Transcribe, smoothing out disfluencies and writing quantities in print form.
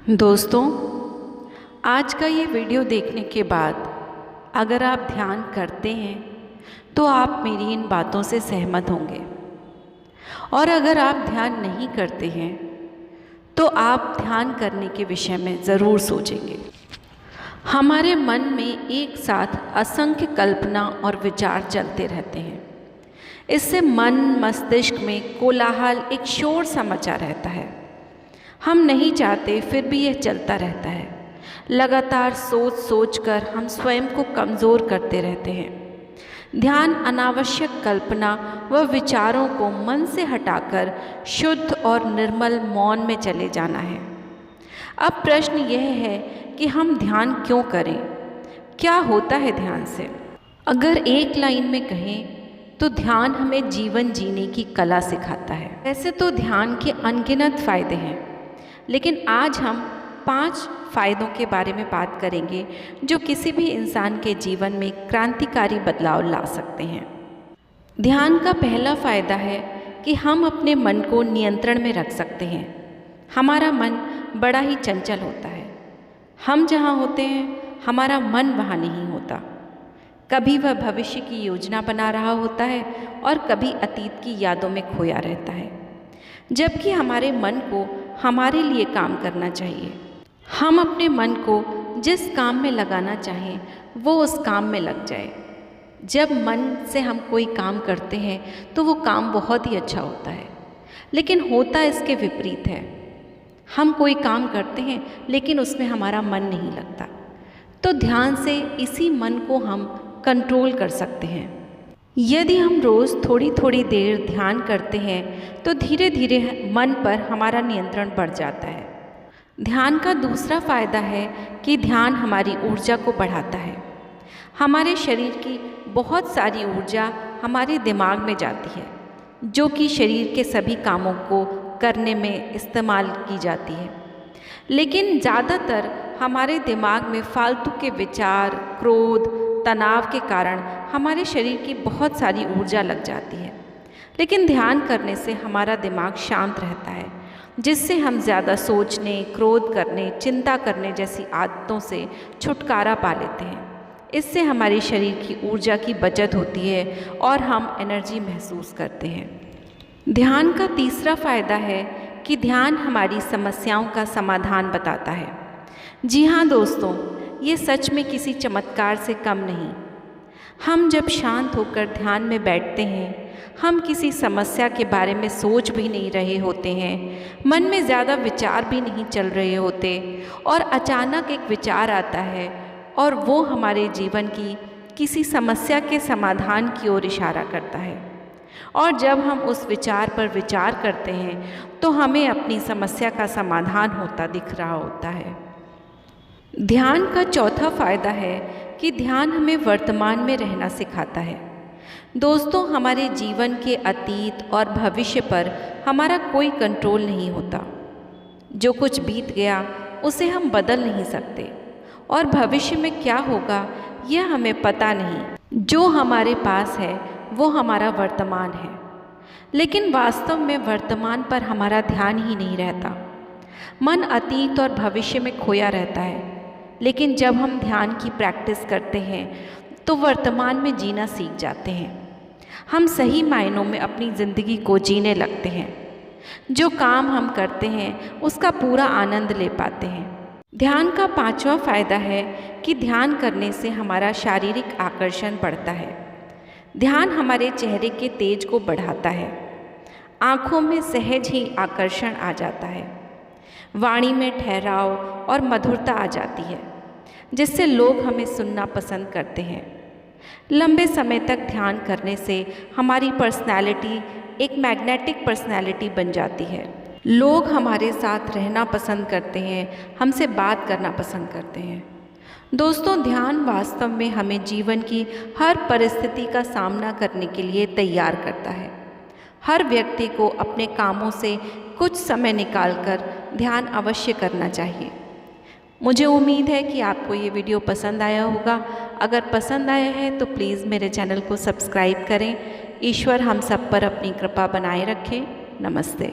दोस्तों, आज का ये वीडियो देखने के बाद अगर आप ध्यान करते हैं तो आप मेरी इन बातों से सहमत होंगे, और अगर आप ध्यान नहीं करते हैं तो आप ध्यान करने के विषय में ज़रूर सोचेंगे। हमारे मन में एक साथ असंख्य कल्पना और विचार चलते रहते हैं। इससे मन मस्तिष्क में कोलाहल, एक शोर सा मचा रहता है। हम नहीं चाहते फिर भी यह चलता रहता है। लगातार सोच सोच कर हम स्वयं को कमज़ोर करते रहते हैं। ध्यान अनावश्यक कल्पना व विचारों को मन से हटाकर शुद्ध और निर्मल मौन में चले जाना है। अब प्रश्न यह है कि हम ध्यान क्यों करें? क्या होता है ध्यान से? अगर एक लाइन में कहें तो ध्यान हमें जीवन जीने की कला सिखाता है। वैसे तो ध्यान के अनगिनत फ़ायदे हैं, लेकिन आज हम 5 फ़ायदों के बारे में बात करेंगे जो किसी भी इंसान के जीवन में क्रांतिकारी बदलाव ला सकते हैं। ध्यान का पहला फ़ायदा है कि हम अपने मन को नियंत्रण में रख सकते हैं। हमारा मन बड़ा ही चंचल होता है। हम जहाँ होते हैं हमारा मन वहाँ नहीं होता। कभी वह भविष्य की योजना बना रहा होता है और कभी अतीत की यादों में खोया रहता है, जबकि हमारे मन को हमारे लिए काम करना चाहिए। हम अपने मन को जिस काम में लगाना चाहें वो उस काम में लग जाए। जब मन से हम कोई काम करते हैं तो वो काम बहुत ही अच्छा होता है, लेकिन होता इसके विपरीत है। हम कोई काम करते हैं लेकिन उसमें हमारा मन नहीं लगता। तो ध्यान से इसी मन को हम कंट्रोल कर सकते हैं। यदि हम रोज़ थोड़ी थोड़ी देर ध्यान करते हैं तो धीरे धीरे मन पर हमारा नियंत्रण बढ़ जाता है। ध्यान का दूसरा फ़ायदा है कि ध्यान हमारी ऊर्जा को बढ़ाता है। हमारे शरीर की बहुत सारी ऊर्जा हमारे दिमाग में जाती है, जो कि शरीर के सभी कामों को करने में इस्तेमाल की जाती है। लेकिन ज़्यादातर हमारे दिमाग में फालतू के विचार, क्रोध, तनाव के कारण हमारे शरीर की बहुत सारी ऊर्जा लग जाती है। लेकिन ध्यान करने से हमारा दिमाग शांत रहता है, जिससे हम ज़्यादा सोचने, क्रोध करने, चिंता करने जैसी आदतों से छुटकारा पा लेते हैं। इससे हमारे शरीर की ऊर्जा की बचत होती है और हम एनर्जी महसूस करते हैं। ध्यान का तीसरा फ़ायदा है कि ध्यान हमारी समस्याओं का समाधान बताता है। जी हाँ दोस्तों, ये सच में किसी चमत्कार से कम नहीं। हम जब शांत होकर ध्यान में बैठते हैं, हम किसी समस्या के बारे में सोच भी नहीं रहे होते हैं, मन में ज़्यादा विचार भी नहीं चल रहे होते, और अचानक एक विचार आता है और वो हमारे जीवन की किसी समस्या के समाधान की ओर इशारा करता है। और जब हम उस विचार पर विचार करते हैं तो हमें अपनी समस्या का समाधान होता दिख रहा होता है। ध्यान का चौथा फ़ायदा है कि ध्यान हमें वर्तमान में रहना सिखाता है। दोस्तों, हमारे जीवन के अतीत और भविष्य पर हमारा कोई कंट्रोल नहीं होता। जो कुछ बीत गया उसे हम बदल नहीं सकते, और भविष्य में क्या होगा यह हमें पता नहीं। जो हमारे पास है वो हमारा वर्तमान है, लेकिन वास्तव में वर्तमान पर हमारा ध्यान ही नहीं रहता। मन अतीत और भविष्य में खोया रहता है। लेकिन जब हम ध्यान की प्रैक्टिस करते हैं तो वर्तमान में जीना सीख जाते हैं। हम सही मायनों में अपनी ज़िंदगी को जीने लगते हैं। जो काम हम करते हैं उसका पूरा आनंद ले पाते हैं। ध्यान का पांचवा फ़ायदा है कि ध्यान करने से हमारा शारीरिक आकर्षण बढ़ता है। ध्यान हमारे चेहरे के तेज को बढ़ाता है। आँखों में सहज ही आकर्षण आ जाता है। वाणी में ठहराव और मधुरता आ जाती है, जिससे लोग हमें सुनना पसंद करते हैं। लंबे समय तक ध्यान करने से हमारी पर्सनैलिटी एक मैग्नेटिक पर्सनैलिटी बन जाती है। लोग हमारे साथ रहना पसंद करते हैं, हमसे बात करना पसंद करते हैं। दोस्तों, ध्यान वास्तव में हमें जीवन की हर परिस्थिति का सामना करने के लिए तैयार करता है। हर व्यक्ति को अपने कामों से कुछ समय निकालकर ध्यान अवश्य करना चाहिए। मुझे उम्मीद है कि आपको ये वीडियो पसंद आया होगा। अगर पसंद आया है तो प्लीज़ मेरे चैनल को सब्सक्राइब करें। ईश्वर हम सब पर अपनी कृपा बनाए रखें। नमस्ते।